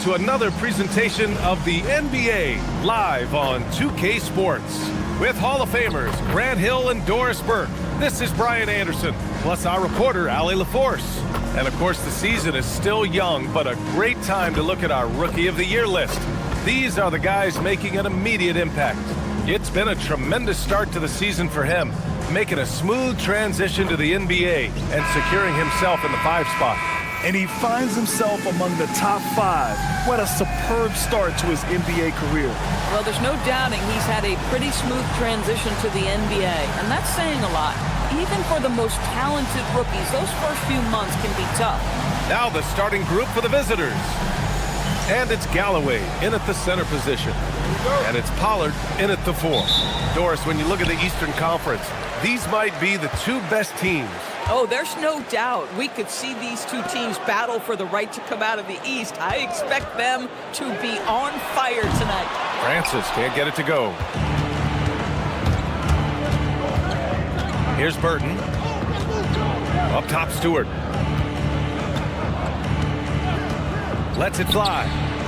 to another presentation of the NBA live on 2K Sports. With Hall of Famers Grant Hill and Doris Burke, this is Brian Anderson, plus our reporter, Allie LaForce. And of course, the season is still young, but a great time to look at our Rookie of the Year list. These are the guys making an immediate impact. It's been a tremendous start to the season for him, making a smooth transition to the NBA and securing himself in the 5 spot. And he finds himself among the top 5. What a superb start to his NBA career. Well, there's no doubting he's had a pretty smooth transition to the NBA, and that's saying a lot. Even for the most talented rookies, those first few months can be tough. Now the starting group for the visitors. And it's Galloway in at the center position. And it's Pollard in at the 4. Doris, when you look at the Eastern Conference, these might be the 2 best teams. Oh, there's no doubt. We could see these 2 teams battle for the right to come out of the East. I expect them to be on fire tonight. Francis can't get it to go. Here's Burton. Up top, Stewart. Lets it fly.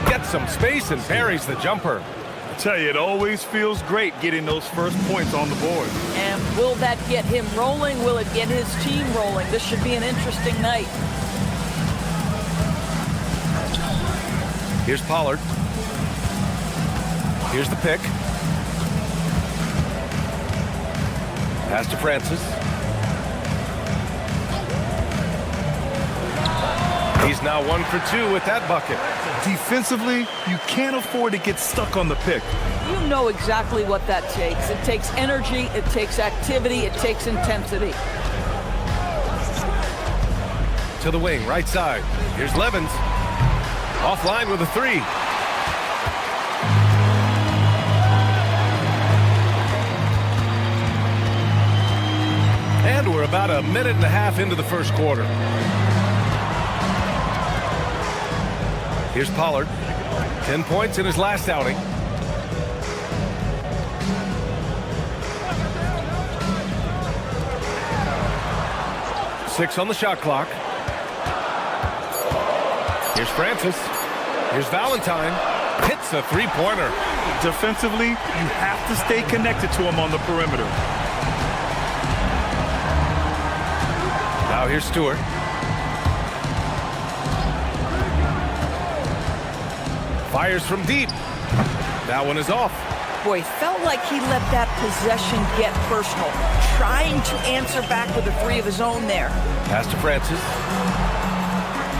Gets some space and buries the jumper. I tell you, it always feels great getting those first points on the board. And will that get him rolling? Will it get his team rolling? This should be an interesting night. Here's Pollard. Here's the pick. Pass to Francis. He's now 1 for 2 with that bucket. Defensively, you can't afford to get stuck on the pick. You know exactly what that takes. It takes energy, it takes activity, it takes intensity. To the wing, right side. Here's Levens. Offline with a 3. And we're about a minute and a half into the first quarter. Here's Pollard. 10 points in his last outing. Six on the shot clock. Here's Francis. Here's Valentine. Hits a 3-pointer. Defensively, you have to stay connected to him on the perimeter. Now here's Stewart. Fires from deep. That one is off. Boy, felt like he let that possession get personal, trying to answer back with a 3 of his own there. Pass to Francis.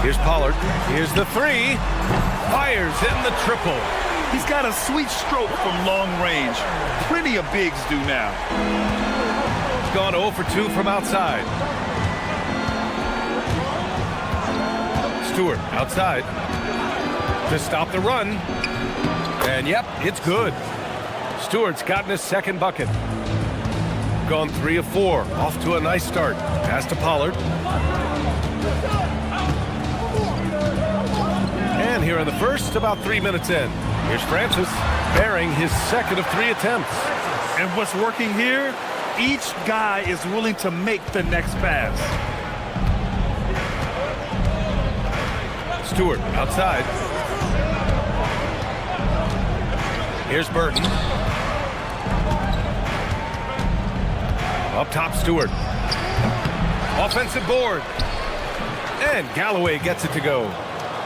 Here's Pollard. Here's the 3. Fires in the triple. He's got a sweet stroke from long range. Plenty of bigs do now. He's gone 0 for 2 from outside. Stewart outside to stop the run. And yep, it's good. Stewart's gotten his second bucket. Gone 3 of 4. Off to a nice start. Pass to Pollard. And here in the first, about 3 minutes in. Here's Francis, bearing his second of 3 attempts. And what's working here? Each guy is willing to make the next pass. Stewart outside. Here's Burton. Up top, Stewart. Offensive board. And Galloway gets it to go.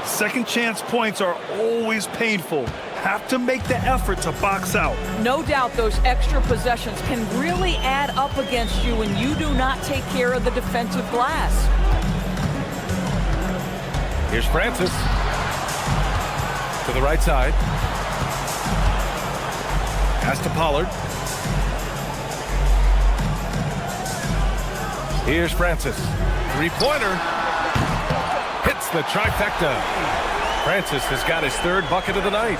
Second chance points are always painful. Have to make the effort to box out. No doubt those extra possessions can really add up against you when you do not take care of the defensive glass. Here's Francis. To the right side. Pass to Pollard. Here's Francis. 3-pointer. Hits the trifecta. Francis has got his 3rd bucket of the night.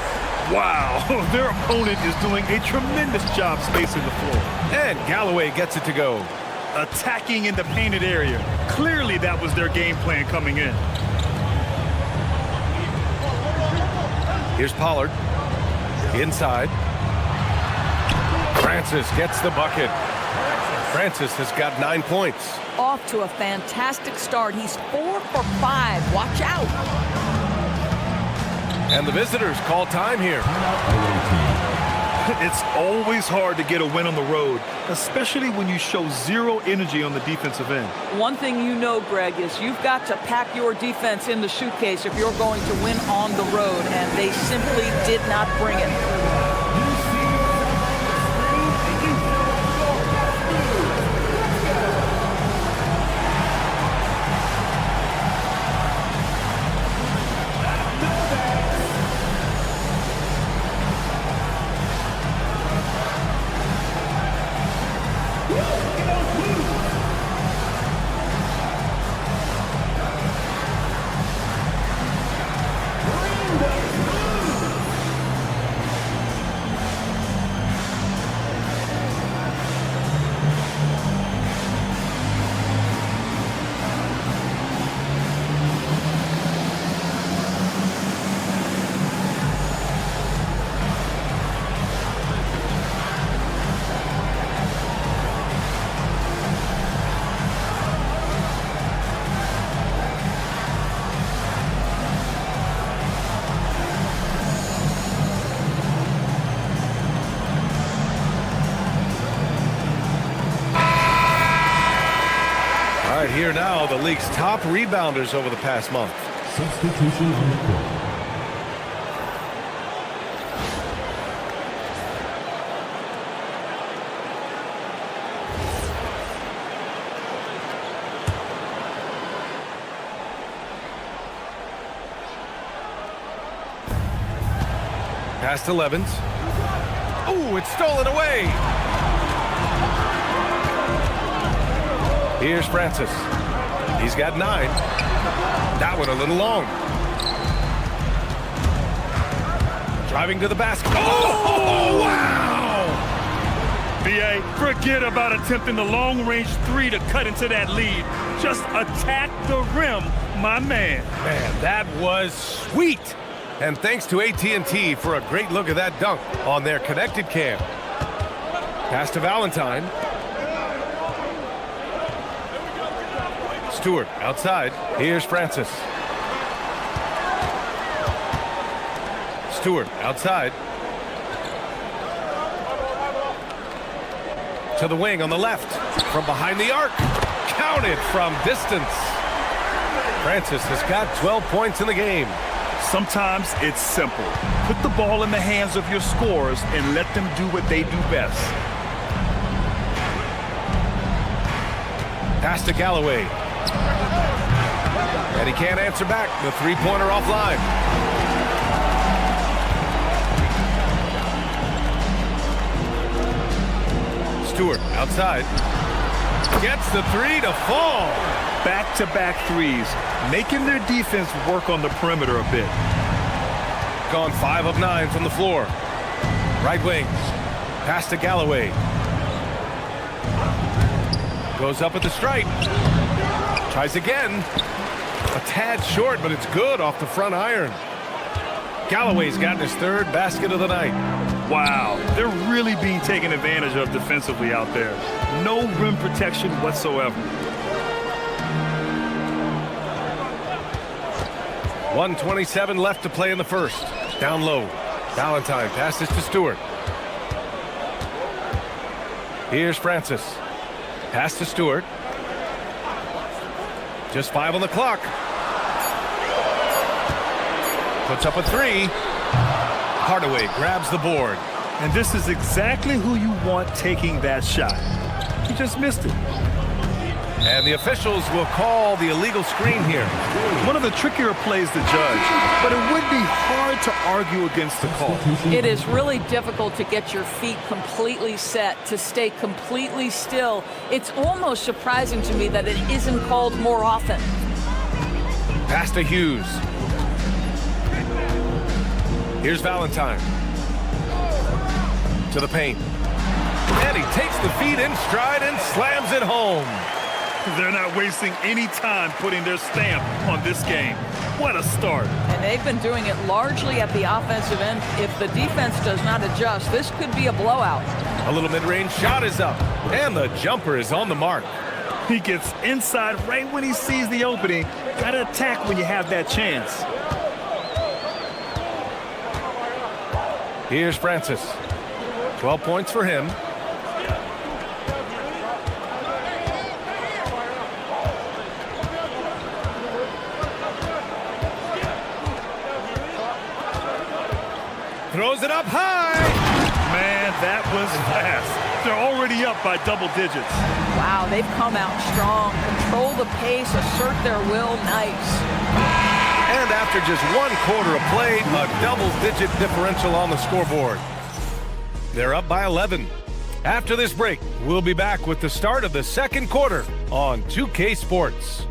Wow, their opponent is doing a tremendous job spacing the floor. And Galloway gets it to go. Attacking in the painted area. Clearly that was their game plan coming in. Here's Pollard. Inside. Francis gets the bucket. Francis has got 9 points. Off to a fantastic start. He's 4 for 5. Watch out. And the visitors call time here. It's always hard to get a win on the road, especially when you show zero energy on the defensive end. One thing you know, Greg, is you've got to pack your defense in the suitcase if you're going to win on the road, and they simply did not bring it. Here now, the league's top rebounders over the past month. Substitution on the court. Past 11s. Ooh, it's stolen away. Here's Francis. He's got 9. That one a little long. Driving to the basket. Oh, wow! BA, forget about attempting the long-range 3 to cut into that lead. Just attack the rim, my man. Man, that was sweet. And thanks to AT&T for a great look at that dunk on their connected cam. Pass to Valentine. Stewart outside. Here's Francis. Stewart outside. To the wing on the left. From behind the arc. Counted from distance. Francis has got 12 points in the game. Sometimes it's simple. Put the ball in the hands of your scorers and let them do what they do best. Pass to Galloway. And he can't answer back. The three-pointer offline. Stewart outside. Gets the 3 to fall. Back-to-back threes, making their defense work on the perimeter a bit. Gone 5 of 9 from the floor. Right wing. Pass to Galloway. Goes up at the stripe. Tries again. A tad short, but it's good off the front iron. Galloway's gotten his 3rd basket of the night. Wow, they're really being taken advantage of defensively out there. No rim protection whatsoever. 1:27 left to play in the first. Down low. Valentine passes to Stewart. Here's Francis. Pass to Stewart. Just 5 on the clock. Puts up a 3. Hardaway grabs the board. And this is exactly who you want taking that shot. He just missed it. And the officials will call the illegal screen here. One of the trickier plays to judge, but it would be hard to argue against the call. It is really difficult to get your feet completely set, to stay completely still. It's almost surprising to me that it isn't called more often. Pass to Hughes. Here's Valentine. To the paint. And he takes the feet in stride and slams it home. They're not wasting any time putting their stamp on this game. What a start. And they've been doing it largely at the offensive end. If the defense does not adjust, this could be a blowout. A little mid-range shot is up. And the jumper is on the mark. He gets inside right when he sees the opening. Gotta attack when you have that chance. Here's Francis. 12 points for him. Throws it up high. Man, that was fast. They're already up by double digits. Wow, they've come out strong. Control the pace, assert their will. Nice. And after just 1 quarter of play, a double-digit differential on the scoreboard. They're up by 11. After this break, we'll be back with the start of the second quarter on 2K Sports.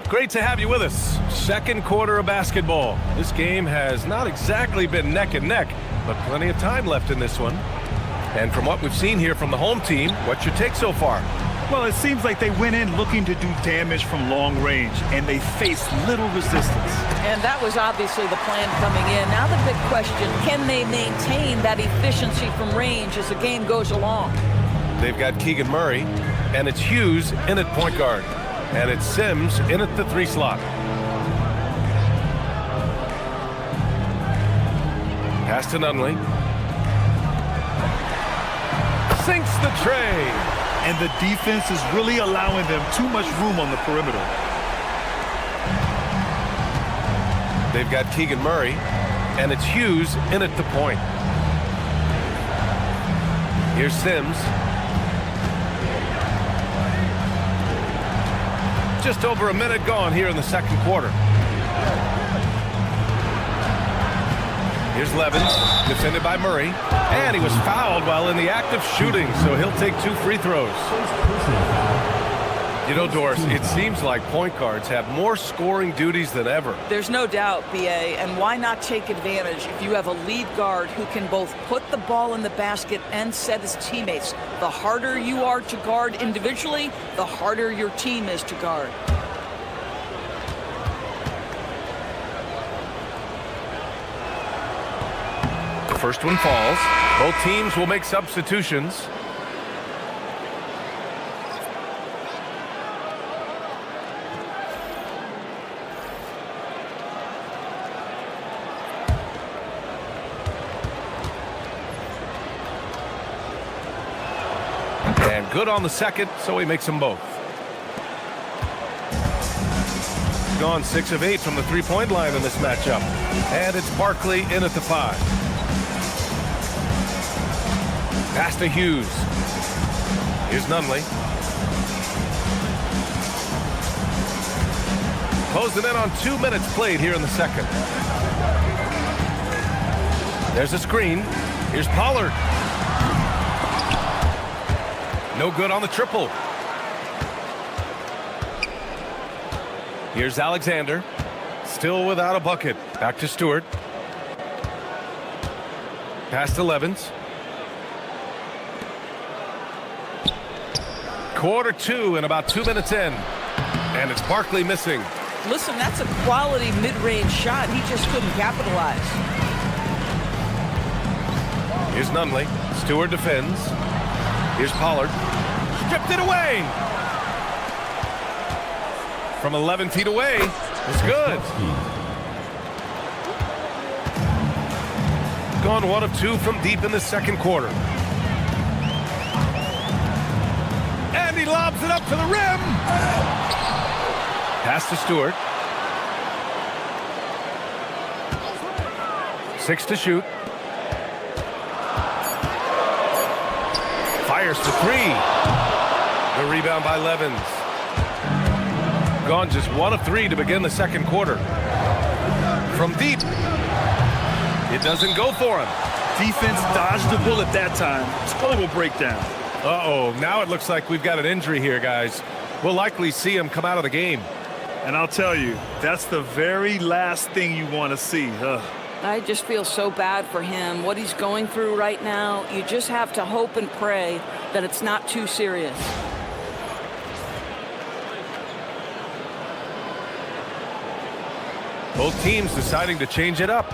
Great to have you with us. Second quarter of basketball. This game has not exactly been neck and neck, but plenty of time left in this one. And from what we've seen here from the home team, what's your take so far? Well, it seems like they went in looking to do damage from long range, and they faced little resistance. And that was obviously the plan coming in. Now the big question, can they maintain that efficiency from range as the game goes along? They've got Keegan Murray, and it's Hughes in at point guard. And it's Sims in at the 3 slot. Pass to Nunley. Sinks the tray. And the defense is really allowing them too much room on the perimeter. They've got Keegan Murray, and it's Hughes in at the point. Here's Sims. Just over a minute gone here in the second quarter. Here's Levins, defended by Murray, and he was fouled while in the act of shooting, so he'll take 2 free throws. You know, Doris, it seems like point guards have more scoring duties than ever. There's no doubt, BA, and why not take advantage if you have a lead guard who can both put the ball in the basket and set his teammates. The harder you are to guard individually, the harder your team is to guard. The first one falls. Both teams will make substitutions. And good on the second, so he makes them both. Gone 6 of 8 from the three-point line in this matchup. And it's Barkley in at the 5. Pass to Hughes. Here's Nunley. Closing in on 2 minutes played here in the second. There's a screen. Here's Pollard. No good on the triple. Here's Alexander. Still without a bucket. Back to Stewart. Pass to Levins. Quarter 2 and about 2 minutes in. And it's Barkley missing. Listen, that's a quality mid-range shot. He just couldn't capitalize. Here's Nunley. Stewart defends. Here's Pollard. Stripped it away. From 11 feet away. It's good. Gone 1 of 2 from deep in the second quarter. And he lobs it up to the rim. Pass to Stewart. 6 to shoot. Fires for 3. The rebound by Levins. Gone just 1 of 3 to begin the second quarter. From deep. It doesn't go for him. Defense dodged the bullet that time. Total breakdown. Uh-oh, now it looks like we've got an injury here, guys. We'll likely see him come out of the game. And I'll tell you, that's the very last thing you want to see. I just feel so bad for him. What he's going through right now, you just have to hope and pray that it's not too serious. Both teams deciding to change it up.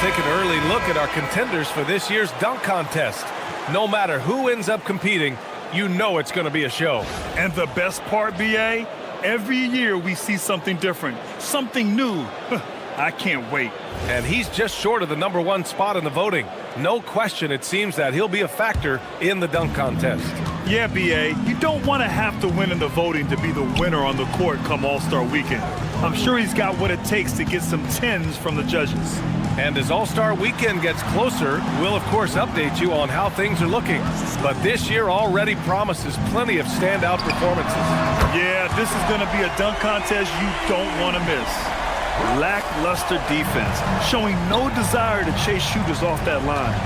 take an early look at our contenders for this year's dunk contest. No matter who ends up competing, you know it's going to be a show. And the best part, B.A., every year we see something different, something new. I can't wait. And he's just short of the #1 spot in the voting. No question, it seems that he'll be a factor in the dunk contest. Yeah, B.A., you don't want to have to win in the voting to be the winner on the court come All-Star Weekend. I'm sure he's got what it takes to get some 10s from the judges. And as All-Star Weekend gets closer, we'll of course update you on how things are looking. But this year already promises plenty of standout performances. Yeah, this is going to be a dunk contest you don't want to miss. Lackluster defense, showing no desire to chase shooters off that line.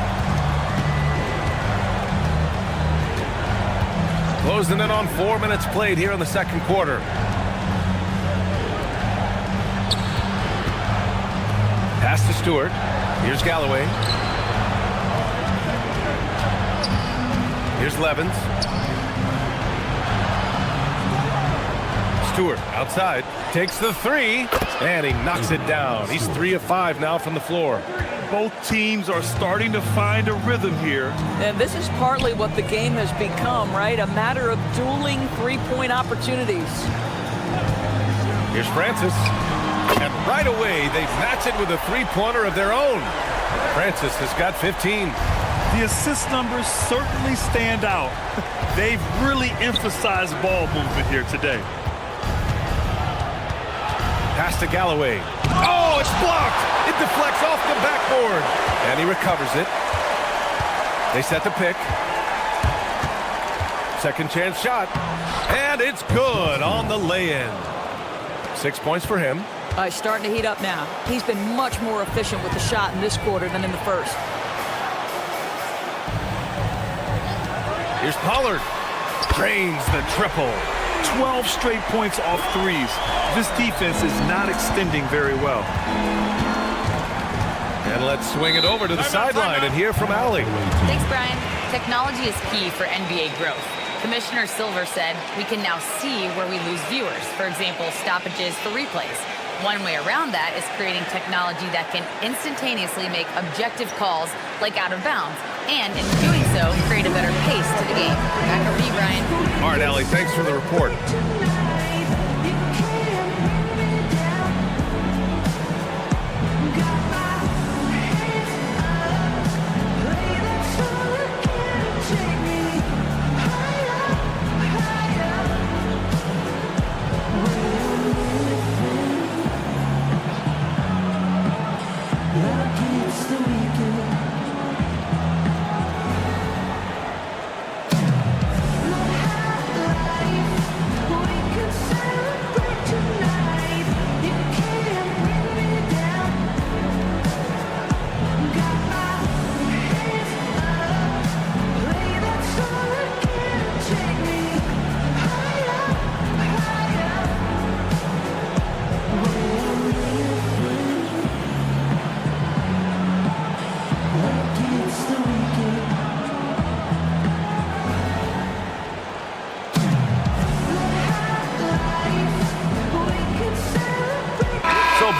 Closing in on 4 minutes played here in the second quarter. Pass to Stewart. Here's Galloway. Here's Levens. Stewart outside, takes the three, and he knocks it down. He's 3 of 5 now from the floor. Both teams are starting to find a rhythm here. And this is partly what the game has become, right? A matter of dueling three-point opportunities. Here's Francis. And right away, they match it with a three-pointer of their own. Francis has got 15. The assist numbers certainly stand out. They've really emphasized ball movement here today. Pass to Galloway. Oh, it's blocked! It deflects off the backboard. And he recovers it. They set the pick. Second chance shot. And it's good on the lay-in. 6 points for him. He's starting to heat up now. He's been much more efficient with the shot in this quarter than in the first. Here's Pollard. Drains the triple. 12 straight points off threes. This defense is not extending very well. And let's swing it over to the sideline and hear from Allie. Thanks, Brian. Technology is key for NBA growth. Commissioner Silver said we can now see where we lose viewers. For example, stoppages for replays. One way around that is creating technology that can instantaneously make objective calls like out of bounds. And in doing so, create a better pace to the game. Back over to you, Brian. All right, Allie, thanks for the report.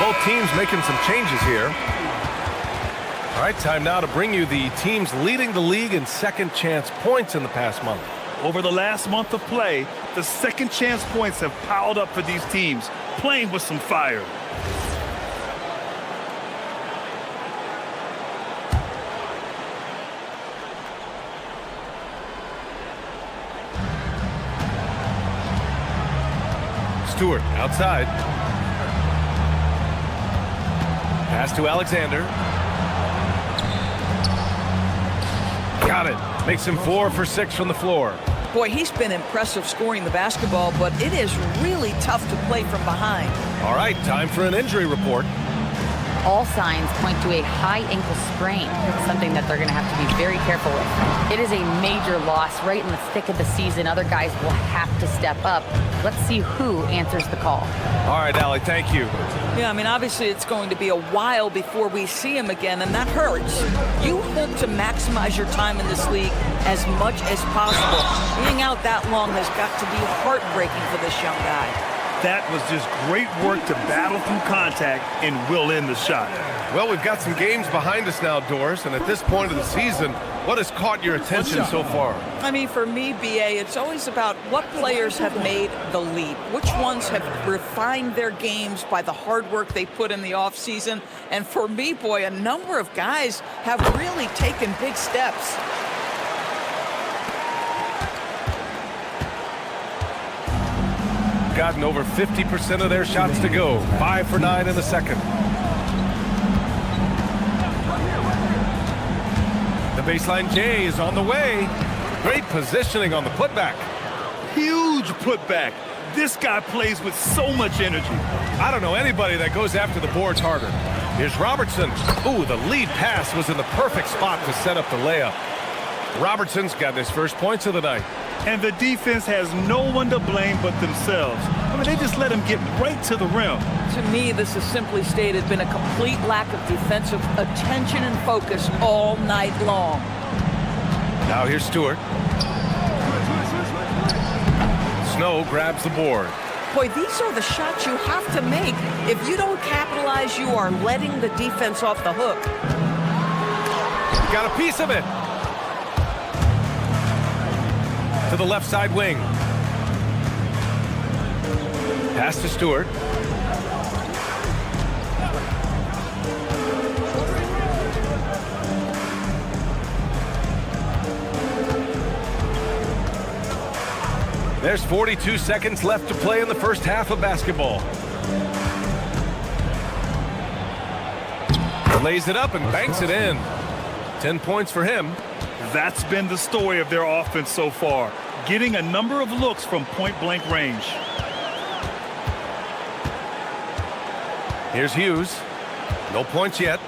Both teams making some changes here. All right, time now to bring you the teams leading the league in second chance points in the past month. Over the last month of play, the second chance points have piled up for these teams, playing with some fire. Stewart outside. Pass to Alexander. Got it. Makes him 4 for 6 from the floor. Boy, he's been impressive scoring the basketball, but it is really tough to play from behind. All right, time for an injury report. All signs point to a high ankle sprain, something that they're going to have to be very careful with. It is a major loss right in the thick of the season. Other guys will have to step up. Let's see who answers the call. All right, Allie, thank you. Yeah, I mean, obviously it's going to be a while before we see him again, and that hurts. You hope to maximize your time in this league as much as possible. Being out that long has got to be heartbreaking for this young guy. That was just great work to battle through contact and will in the shot. Well, we've got some games behind us now, Doris, and at this point of the season, what has caught your attention so far? I mean, for me, BA, it's always about what players have made the leap. Which ones have refined their games by the hard work they put in the offseason. And for me, boy, a number of guys have really taken big steps. Gotten over 50% of their shots to go. 5 for 9 in the second. The baseline J is on the way. Great positioning on the putback. Huge putback. This guy plays with so much energy. I don't know anybody that goes after the boards harder. Here's Robertson. Ooh, the lead pass was in the perfect spot to set up the layup. Robertson's got his first points of the night. And the defense has no one to blame but themselves. I mean, they just let him get right to the rim. To me, this has simply stated been a complete lack of defensive attention and focus all night long. Now here's Stewart. Snow grabs the board. Boy, these are the shots you have to make. If you don't capitalize, you are letting the defense off the hook. Got a piece of it. To the left side wing. Pass to Stewart. There's 42 seconds left to play in the first half of basketball. Lays it up and banks it in. 10 points for him. That's been the story of their offense so far, getting a number of looks from point-blank range. Here's Hughes. No points yet.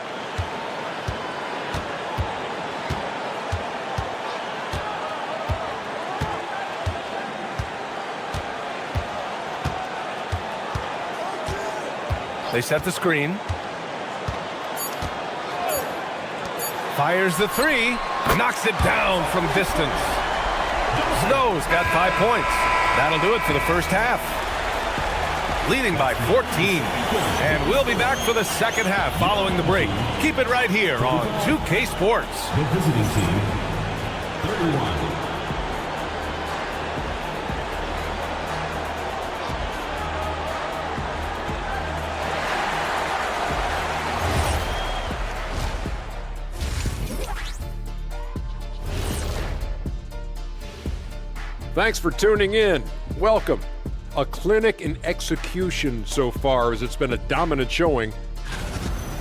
They set the screen. Fires the three. Knocks it down from distance. Snow's got 5 points. That'll do it for the first half. Leading by 14. And we'll be back for the second half following the break. Keep it right here on 2K Sports. The visiting team, 31. Thanks for tuning in. Welcome. A clinic in execution so far, as it's been a dominant showing.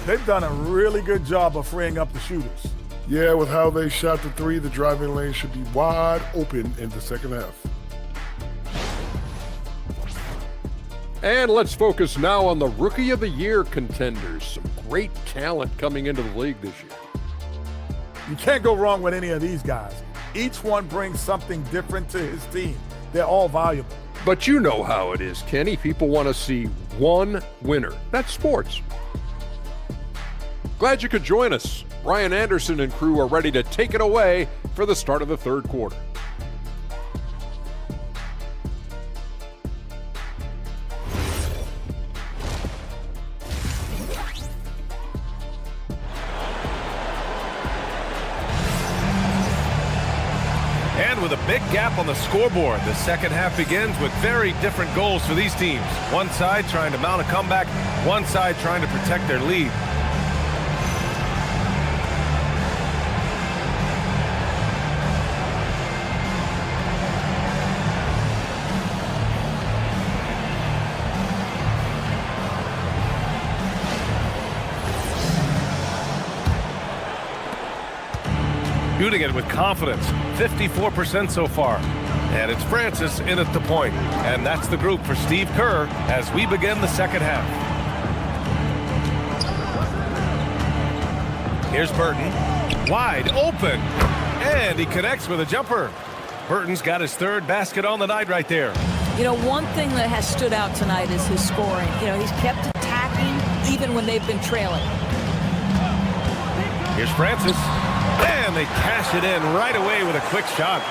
They've done a really good job of freeing up the shooters. Yeah, with how they shot the three, the driving lane should be wide open in the second half. And let's focus now on the Rookie of the Year contenders. Some great talent coming into the league this year. You can't go wrong with any of these guys. Each one brings something different to his team. They're all valuable. But you know how it is, Kenny. People want to see one winner. That's sports. Glad you could join us. Brian Anderson and crew are ready to take it away for the start of the third quarter. And with a big gap on the scoreboard, the second half begins with very different goals for these teams. One side trying to mount a comeback, one side trying to protect their lead. Shooting it with confidence, 54% so far. And it's Francis in at the point. And that's the group for Steve Kerr as we begin the second half. Here's Burton, wide open, and he connects with a jumper. Burton's got his third basket on the night right there. You know, one thing that has stood out tonight is his scoring. You know, he's kept attacking even when they've been trailing. Here's Francis. And they cash it in right away with a quick shot.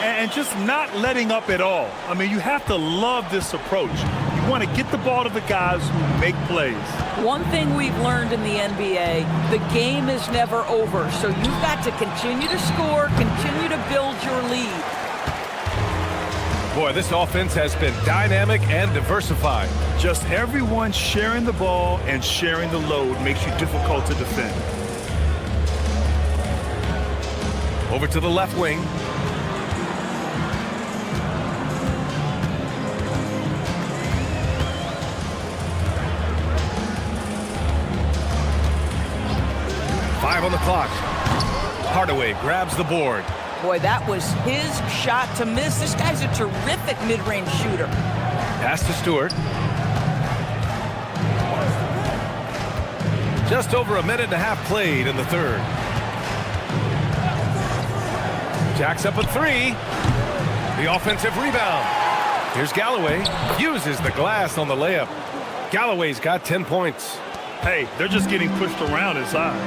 And just not letting up at all. I mean, you have to love this approach. You want to get the ball to the guys who make plays. One thing we've learned in the NBA, the game is never over. So you've got to continue to score, continue to build your lead. Boy, this offense has been dynamic and diversified. Just everyone sharing the ball and sharing the load makes you difficult to defend. Over to the left wing. Five on the clock. Hardaway grabs the board. Boy, that was his shot to miss. This guy's a terrific mid-range shooter. Pass to Stewart. Just over a minute and a half played in the third. Jacks up a three. The offensive rebound. Here's Galloway. Uses the glass on the layup. Galloway's got 10 points. Hey, they're just getting pushed around inside.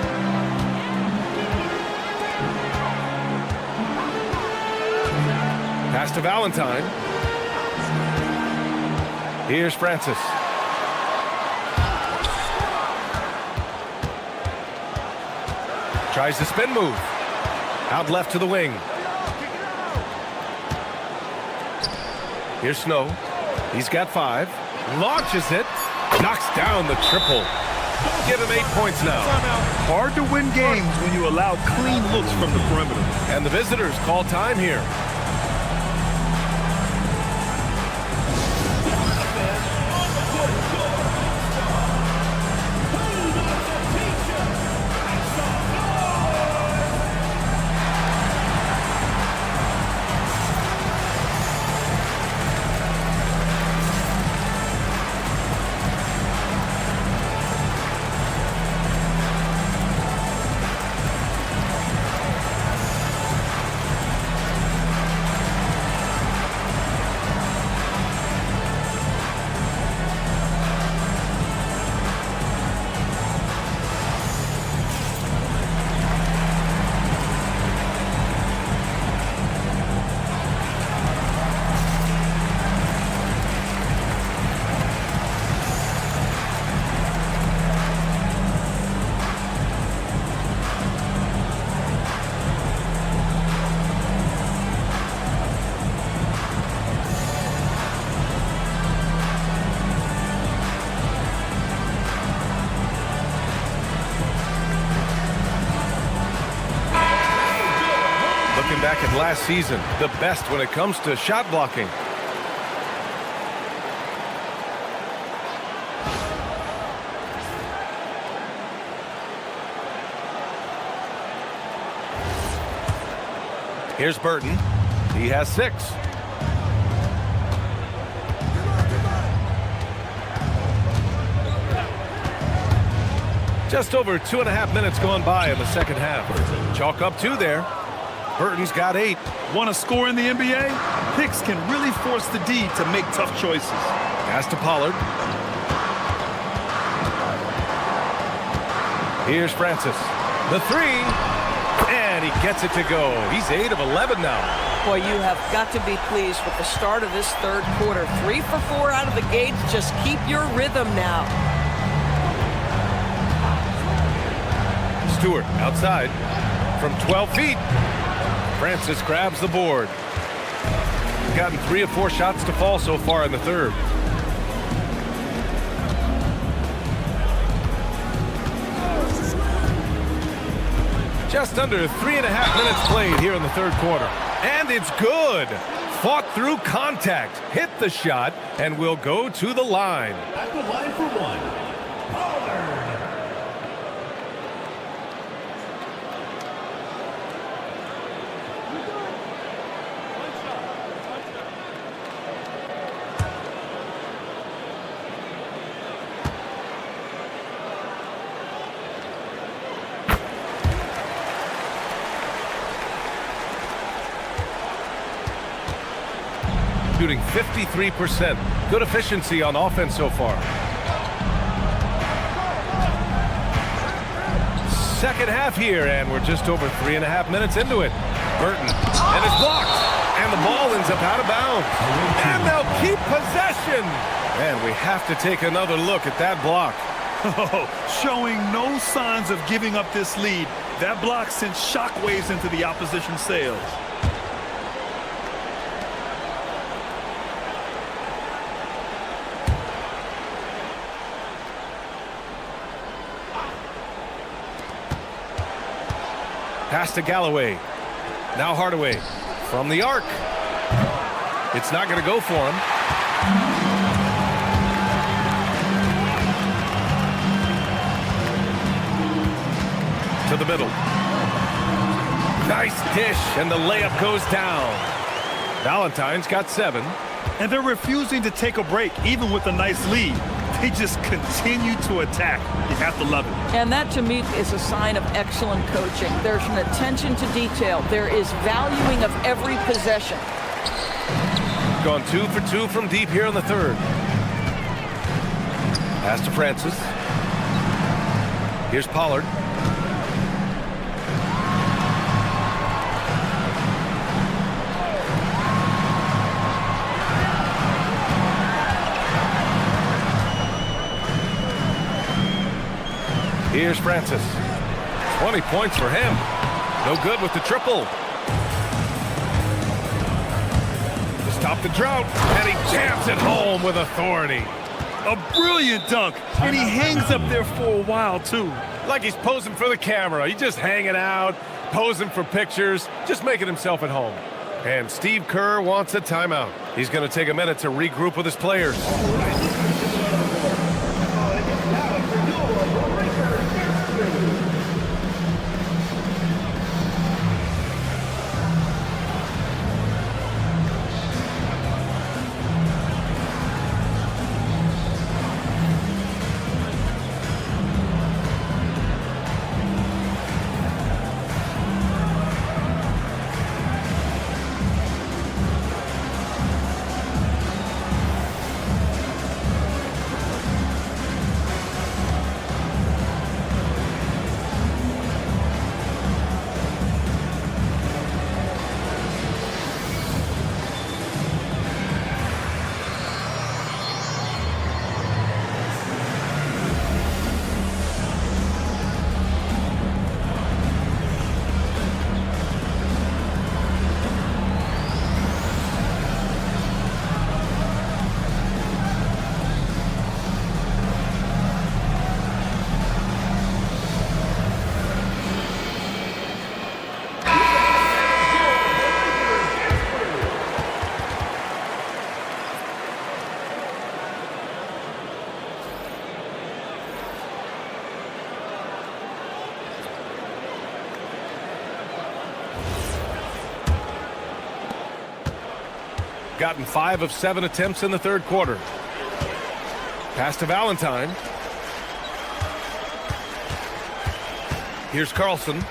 Pass to Valentine. Here's Francis. Tries the spin move. Out left to the wing. Here's Snow. He's got 5. Launches it. Knocks down the triple. Give him 8 points now. Hard to win games when you allow clean looks from the perimeter. And the visitors call time here. Back at last season, the best when it comes to shot blocking. Here's Burton. He has 6. Just over 2.5 minutes gone by in the second half. Chalk up 2 there. Burton's got 8. Want to score in the NBA? Picks can really force the D to make tough choices. Pass to Pollard. Here's Francis. The 3. And he gets it to go. He's 8 of 11 now. Boy, you have got to be pleased with the start of this third quarter. 3 for 4 out of the gate. Just keep your rhythm now. Stewart outside from 12 feet. Francis grabs the board. Gotten 3 of 4 shots to fall so far in the third. Just under 3.5 minutes played here in the third quarter. And it's good. Fought through contact, hit the shot, and will go to the line. At the line for 1. Shooting 53%. Good efficiency on offense so far. Second half here, and we're just over 3.5 minutes into it. Burton, and it's blocked. And the ball ends up out of bounds. And they'll keep possession. And we have to take another look at that block. Showing no signs of giving up this lead. That block sent shockwaves into the opposition sails. Pass to Galloway. Now Hardaway from the arc. It's not going to go for him. To the middle. Nice dish, and the layup goes down. Valentine's got 7. And they're refusing to take a break, even with a nice lead. They just continue to attack. You have to love it. And that, to me, is a sign of excellent coaching. There's an attention to detail. There is valuing of every possession. Gone 2 for 2 from deep here in the third. Pass to Francis. Here's Pollard. Here's Francis. 20 points for him. No good with the triple. To stop the drought, and he jams it home with authority. A brilliant dunk, and he hangs up there for a while, too. Like he's posing for the camera. He's just hanging out, posing for pictures, just making himself at home. And Steve Kerr wants a timeout. He's going to take a minute to regroup with his players. Gotten 5 of 7 attempts in the third quarter. Pass to Valentine. Here's Carlson.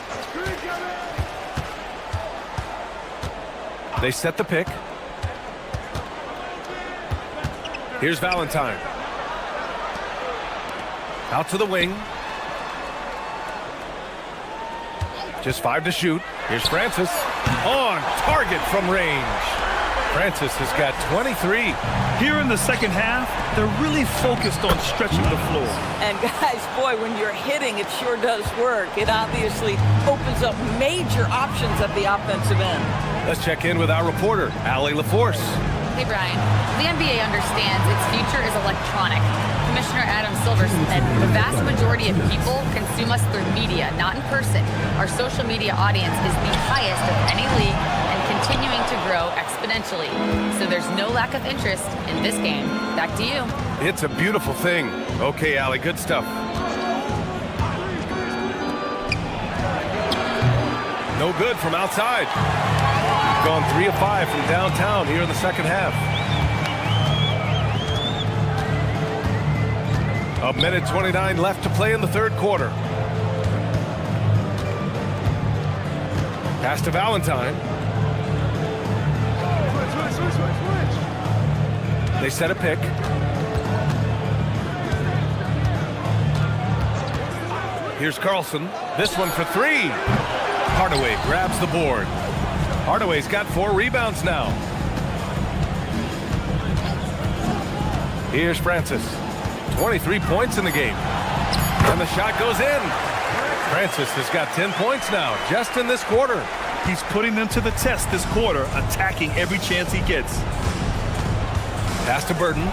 They set the pick. Here's Valentine. Out to the wing. Just 5 to shoot. Here's Francis. On target from range. Francis has got 23. Here in the second half, they're really focused on stretching the floor. And guys, boy, when you're hitting, it sure does work. It obviously opens up major options at the offensive end. Let's check in with our reporter, Allie LaForce. Hey, Brian. The NBA understands its future is electronic. Commissioner Adam Silver said the vast majority of people consume us through media, not in person. Our social media audience is the highest of any league and continuing to grow exponentially. So there's no lack of interest in this game. Back to you. It's a beautiful thing. Okay, Allie, good stuff. No good from outside. Gone 3 of 5 from downtown here in the second half. A minute 29 left to play in the third quarter. Pass to Valentine. They set a pick. Here's Carlson. This one for 3. Hardaway grabs the board. Hardaway's got 4 rebounds now. Here's Francis. 23 points in the game. And the shot goes in. Francis has got 10 points now, just in this quarter. He's putting them to the test this quarter, attacking every chance he gets. Pass to Burton.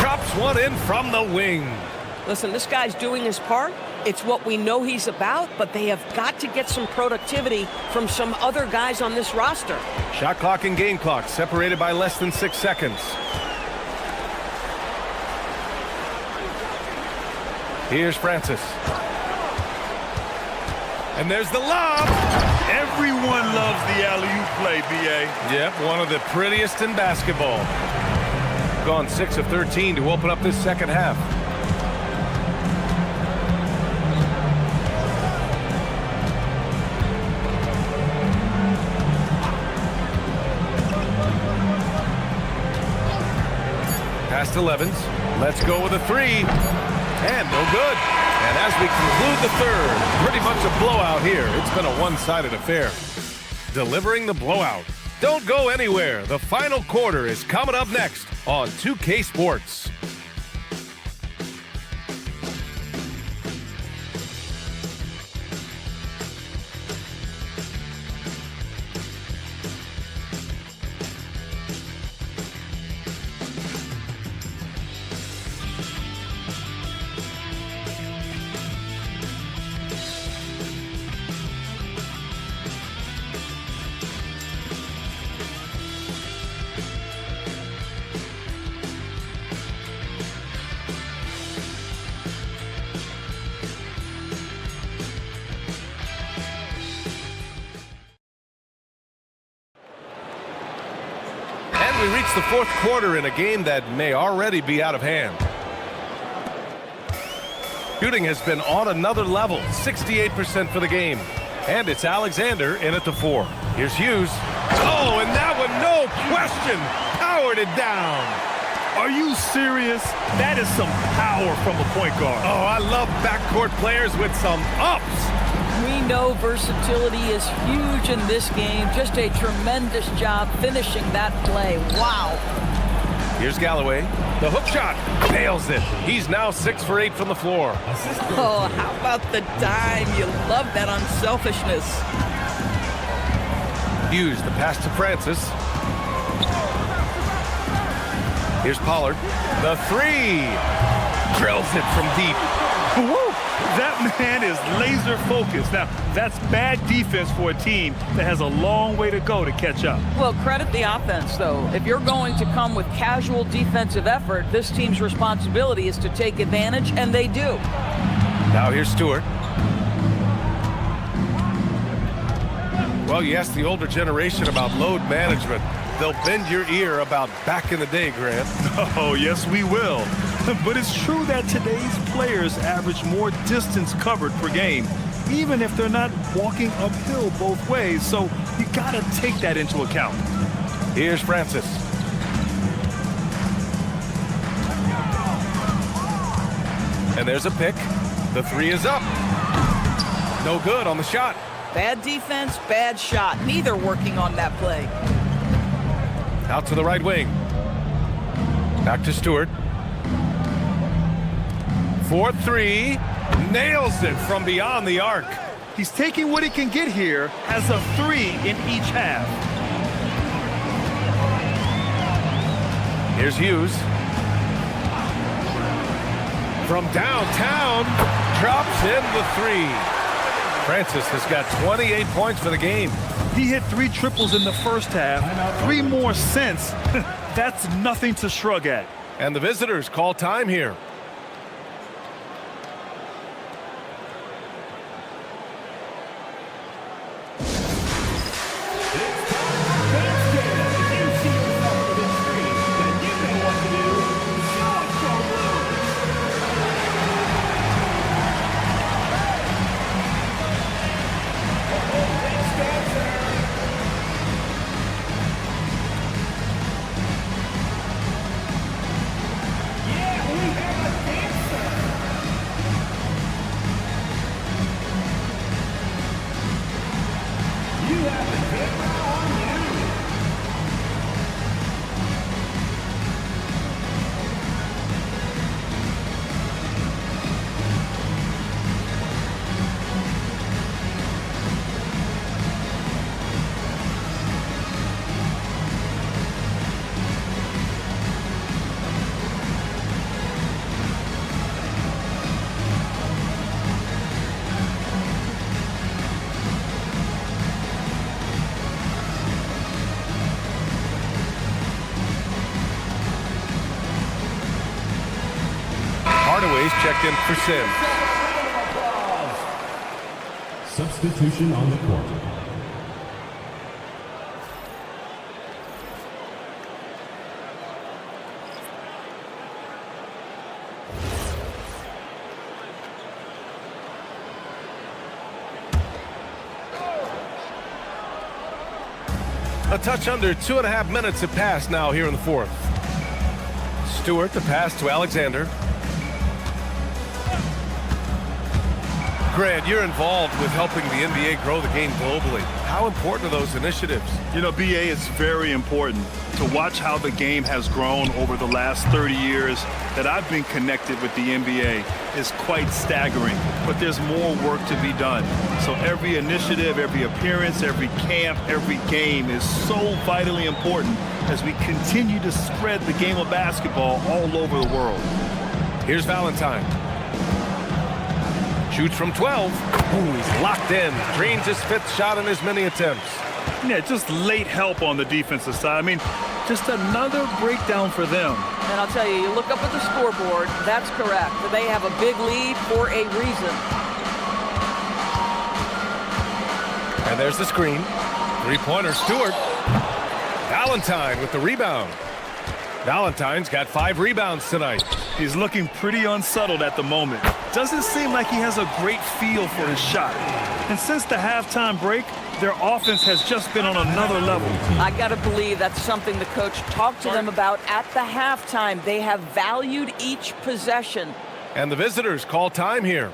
Drops one in from the wing. Listen, this guy's doing his part. It's what we know he's about, but they have got to get some productivity from some other guys on this roster. Shot clock and game clock separated by less than 6 seconds. Here's Francis. And there's the lob. Everyone loves the alley-oop play, B.A. Yep, one of the prettiest in basketball. Gone 6 of 13 to open up this second half. Past 11s. Let's go with a 3. And no good. And as we conclude the third, pretty much a blowout here. It's been a one-sided affair. Delivering the blowout. Don't go anywhere. The final quarter is coming up next on 2K Sports. We reach the fourth quarter in a game that may already be out of hand. Shooting has been on another level, 68% for the game. And it's Alexander in at the 4. Here's Hughes. Oh, and that one, no question, powered it down. Are you serious? That is some power from a point guard. Oh, I love backcourt players with some ups. We know versatility is huge in this game. Just a tremendous job finishing that play. Wow. Here's Galloway. The hook shot. Nails it. He's now 6 for 8 from the floor. Oh, how about the dime? You love that unselfishness. Hughes, the pass to Francis. Here's Pollard. The 3. Drills it from deep. Woo! That man is laser focused. Now, that's bad defense for a team that has a long way to go to catch up. Well, credit the offense, though. If you're going to come with casual defensive effort, this team's responsibility is to take advantage, and they do. Now here's Stewart. Well, you ask the older generation about load management. They'll bend your ear about back in the day, Grant. Oh, yes, we will. But it's true that today's players average more distance covered per game, even if they're not walking uphill both ways. So you got to take that into account. Here's Francis. And there's a pick. The 3 is up. No good on the shot. Bad defense, bad shot. Neither working on that play. Out to the right wing. Back to Stewart. 4-3. Nails it from beyond the arc. He's taking what he can get here, has a 3 in each half. Here's Hughes. From downtown, drops in the 3. Francis has got 28 points for the game. He hit 3 triples in the first half, 3 more since. That's nothing to shrug at. And the visitors call time here. He's checked in for Sims. Substitution on the court. A touch under 2.5 minutes have passed now here in the fourth. Stewart, the pass to Alexander. Grant, you're involved with helping the NBA grow the game globally. How important are those initiatives? You know, BA, it's very important to watch how the game has grown over the last 30 years that I've been connected with the NBA is quite staggering, but there's more work to be done. So every initiative, every appearance, every camp, every game is so vitally important as we continue to spread the game of basketball all over the world. Here's Valentine. Shoots from 12. Ooh, he's locked in. Drains his 5th shot in as many attempts. Yeah, just late help on the defensive side. I mean, just another breakdown for them. And I'll tell you, you look up at the scoreboard, that's correct. They have a big lead for a reason. And there's the screen. Three-pointer, Stewart. Valentine with the rebound. Valentine's got 5 rebounds tonight. He's looking pretty unsettled at the moment. Doesn't seem like he has a great feel for his shot. And since the halftime break, their offense has just been on another level. I got to believe that's something the coach talked to them about at the halftime. They have valued each possession. And the visitors call time here.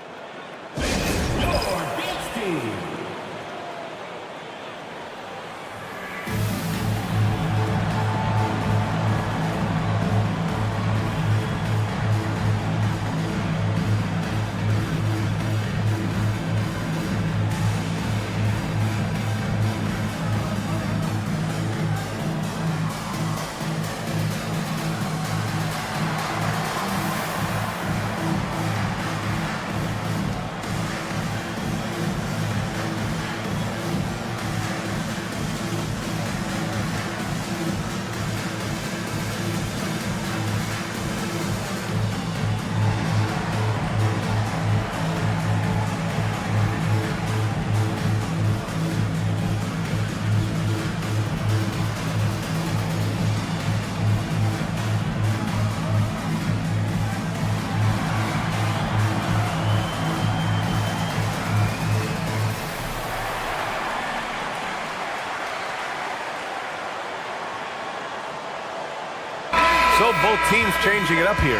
So both teams changing it up here.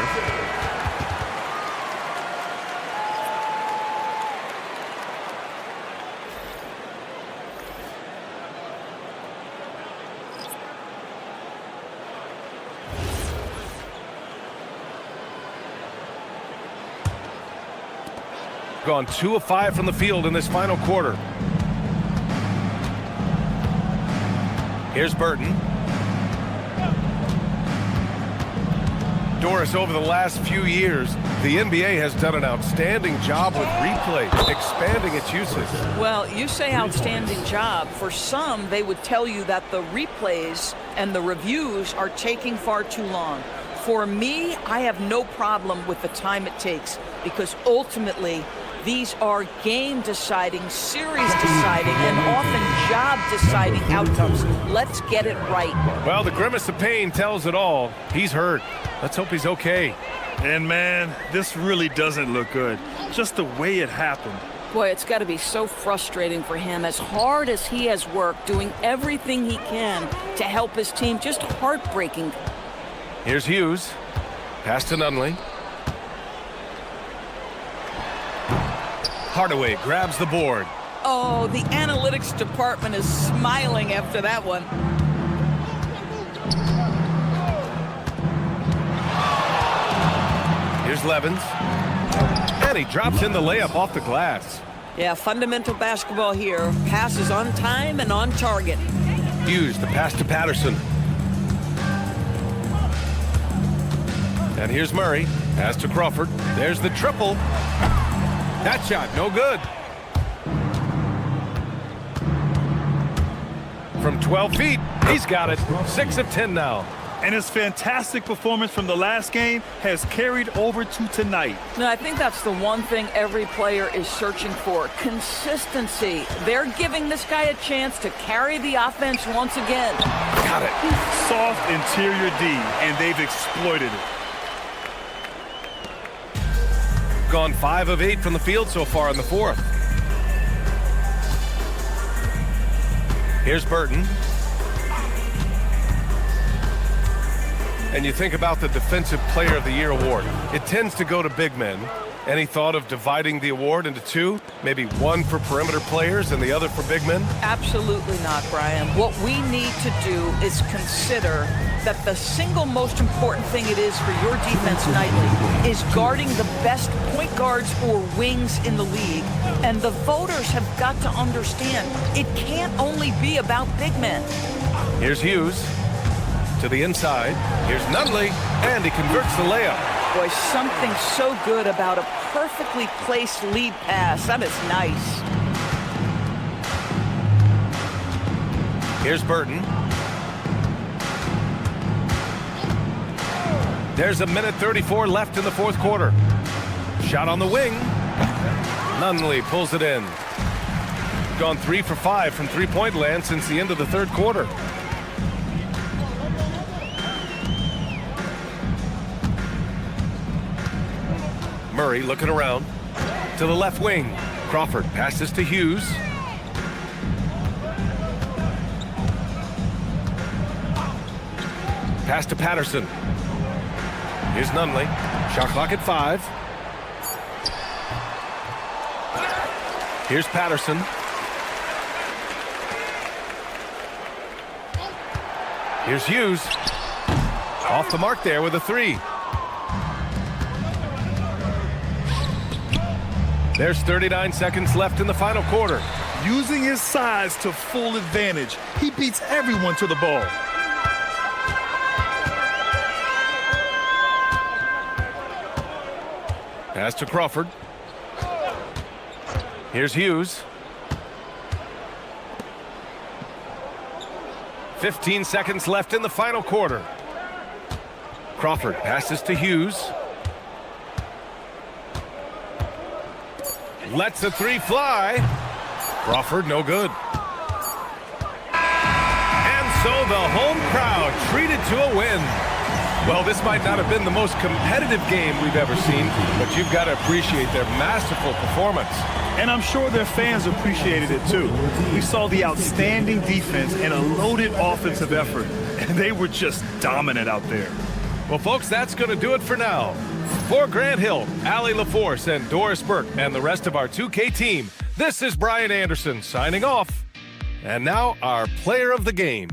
Gone 2 of 5 from the field in this final quarter. Here's Burton. Doris, over the last few years, the NBA has done an outstanding job with replay, expanding its uses. Well, you say outstanding job. For some, they would tell you that the replays and the reviews are taking far too long. For me, I have no problem with the time it takes because ultimately, these are game-deciding, series-deciding, and often job-deciding outcomes. Let's get it right. Well, the grimace of pain tells it all. He's hurt. Let's hope he's okay. And, man, this really doesn't look good. Just the way it happened. Boy, it's got to be so frustrating for him. As hard as he has worked, doing everything he can to help his team, just heartbreaking. Here's Hughes. Pass to Nunley. Hardaway grabs the board. Oh, the analytics department is smiling after that one. Here's Levens. And he drops in the layup off the glass. Yeah, fundamental basketball here. Passes on time and on target. Hughes, the pass to Patterson. And here's Murray. Pass to Crawford. There's the triple. That shot, no good. From 12 feet, he's got it. 6 of 10 now. And his fantastic performance from the last game has carried over to tonight. Now, I think that's the one thing every player is searching for, consistency. They're giving this guy a chance to carry the offense once again. Got it. Soft interior D, and they've exploited it. Gone 5 of 8 from the field so far in the fourth. Here's Burton. And you think about the Defensive Player of the Year award. It tends to go to big men. Any thought of dividing the award into two? Maybe one for perimeter players and the other for big men? Absolutely not, Brian. What we need to do is consider that the single most important thing it is for your defense nightly is guarding the best point guards or wings in the league. And the voters have got to understand it can't only be about big men. Here's Hughes to the inside. Here's Nunley, and he converts the layup. Boy, something so good about a perfectly placed lead pass. That is nice. Here's Burton. There's a minute 34 left in the fourth quarter. Shot on the wing. Nunley pulls it in. Gone 3 for 5 from three-point land since the end of the third quarter. Murray looking around to the left wing. Crawford passes to Hughes. Pass to Patterson. Here's Nunley. Shot clock at 5. Here's Patterson. Here's Hughes. Off the mark there with a 3. There's 39 seconds left in the final quarter. Using his size to full advantage, he beats everyone to the ball. Pass to Crawford. Here's Hughes. 15 seconds left in the final quarter. Crawford passes to Hughes. Lets a 3 fly. Crawford, no good. And so the home crowd treated to a win. Well, this might not have been the most competitive game we've ever seen, but you've got to appreciate their masterful performance. And I'm sure their fans appreciated it too. We saw the outstanding defense and a loaded offensive effort, and they were just dominant out there. Well, folks, that's going to do it for now. For Grant Hill, Allie LaForce, and Doris Burke, and the rest of our 2K team, this is Brian Anderson signing off. And now our player of the game.